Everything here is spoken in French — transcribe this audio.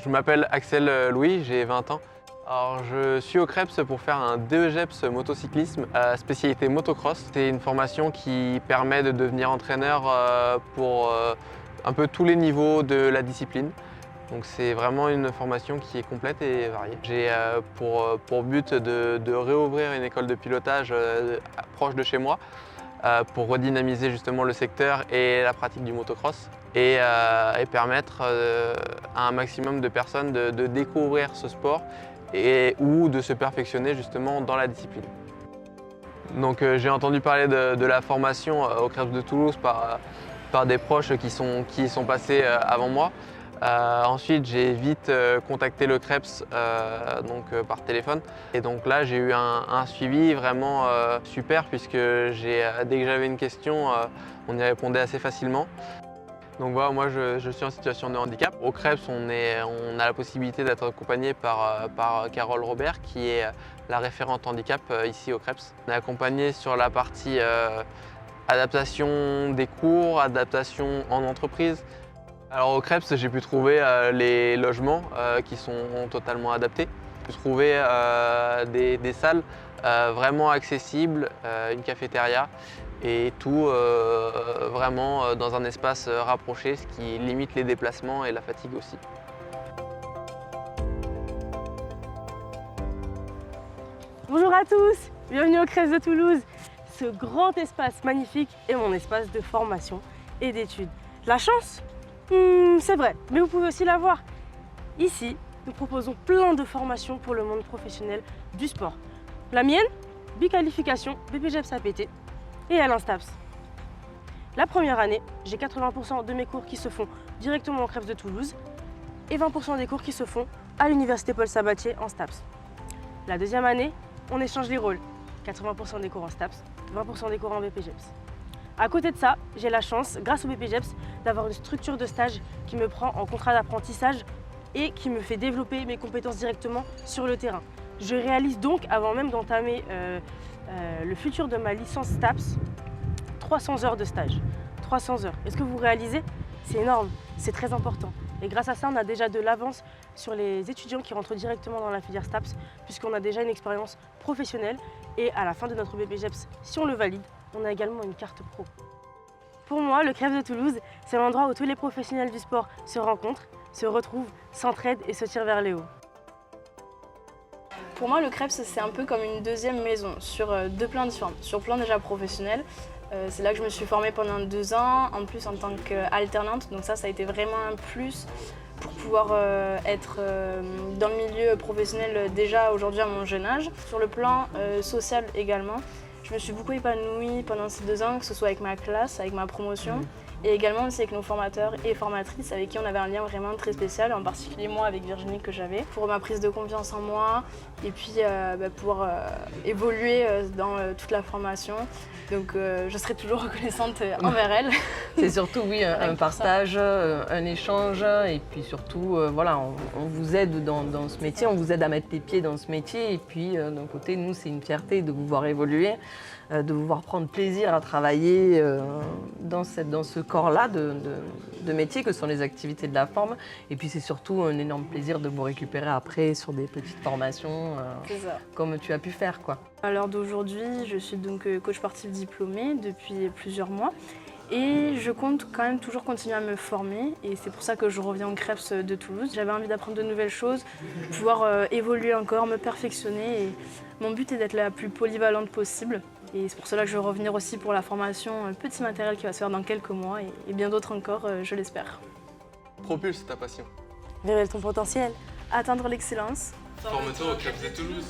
Je m'appelle Axel Louis, j'ai 20 ans. Alors, je suis au CREPS pour faire un DEGEPS motocyclisme, spécialité motocross. C'est une formation qui permet de devenir entraîneur pour un peu tous les niveaux de la discipline. Donc c'est vraiment une formation qui est complète et variée. J'ai pour but de réouvrir une école de pilotage proche de chez moi pour redynamiser justement le secteur et la pratique du motocross et permettre à un maximum de personnes de découvrir ce sport ou de se perfectionner justement dans la discipline. Donc j'ai entendu parler de la formation au CREPS de Toulouse par des proches qui y sont passés avant moi. Ensuite, j'ai vite contacté le CREPS par téléphone. Et donc là, j'ai eu un suivi vraiment super puisque dès que j'avais une question, on y répondait assez facilement. Donc voilà, moi je suis en situation de handicap. Au CREPS, on a la possibilité d'être accompagné par Carole Robert qui est la référente handicap ici au CREPS. On est accompagné sur la partie adaptation des cours, adaptation en entreprise. Alors au CREPS, j'ai pu trouver les logements qui sont totalement adaptés. J'ai pu trouver des salles vraiment accessibles, une cafétéria et tout vraiment dans un espace rapproché, ce qui limite les déplacements et la fatigue aussi. Bonjour à tous, bienvenue au CREPS de Toulouse. Ce grand espace magnifique est mon espace de formation et d'études. La chance ? C'est vrai, mais vous pouvez aussi l'avoir. Ici, nous proposons plein de formations pour le monde professionnel du sport. La mienne, biqualification, BPGEPS APT et à l'Instaps. La première année, j'ai 80% de mes cours qui se font directement au CREPS de Toulouse et 20% des cours qui se font à l'Université Paul Sabatier en STAPS. La deuxième année, on échange les rôles. 80% des cours en STAPS, 20% des cours en BPGEPS. À côté de ça, j'ai la chance, grâce au BPGEPS, d'avoir une structure de stage qui me prend en contrat d'apprentissage et qui me fait développer mes compétences directement sur le terrain. Je réalise donc, avant même d'entamer le futur de ma licence STAPS, 300 heures de stage. 300 heures. Est-ce que vous réalisez? C'est énorme, c'est très important. Et grâce à ça, on a déjà de l'avance sur les étudiants qui rentrent directement dans la filière STAPS, puisqu'on a déjà une expérience professionnelle. Et à la fin de notre BPGEPS, si on le valide, on a également une carte pro. Pour moi, le CREPS de Toulouse, c'est l'endroit où tous les professionnels du sport se rencontrent, se retrouvent, s'entraident et se tirent vers les hauts. Pour moi, le CREPS, c'est un peu comme une deuxième maison sur deux plans différents. Sur le plan déjà professionnel, c'est là que je me suis formée pendant 2 ans, en plus en tant qu'alternante. Donc ça a été vraiment un plus pour pouvoir être dans le milieu professionnel déjà aujourd'hui à mon jeune âge. Sur le plan social également, je me suis beaucoup épanouie pendant ces 2 ans, que ce soit avec ma classe, avec ma promotion, et également aussi avec nos formateurs et formatrices avec qui on avait un lien vraiment très spécial, en particulier moi avec Virginie que j'avais, pour ma prise de confiance en moi et puis pouvoir évoluer dans toute la formation. Donc je serai toujours reconnaissante envers elle. C'est surtout oui, un partage, un échange et puis surtout voilà, on vous aide dans ce métier, on vous aide à mettre les pieds dans ce métier et puis d'un côté nous c'est une fierté de vous voir évoluer, de vous voir prendre plaisir à travailler dans ce corps-là de métier que sont les activités de la forme et puis c'est surtout un énorme plaisir de vous récupérer après sur des petites formations comme tu as pu faire quoi. À l'heure d'aujourd'hui, je suis donc coach sportif diplômé depuis plusieurs mois et je compte quand même toujours continuer à me former et c'est pour ça que je reviens au CREPS de Toulouse. J'avais envie d'apprendre de nouvelles choses, pouvoir évoluer encore, me perfectionner et mon but est d'être la plus polyvalente possible. Et c'est pour cela que je vais revenir aussi pour la formation Petit Matériel qui va se faire dans quelques mois et bien d'autres encore, je l'espère. Propulse ta passion. Révèle ton potentiel. Atteindre l'excellence. Forme-toi au CREPS de Toulouse.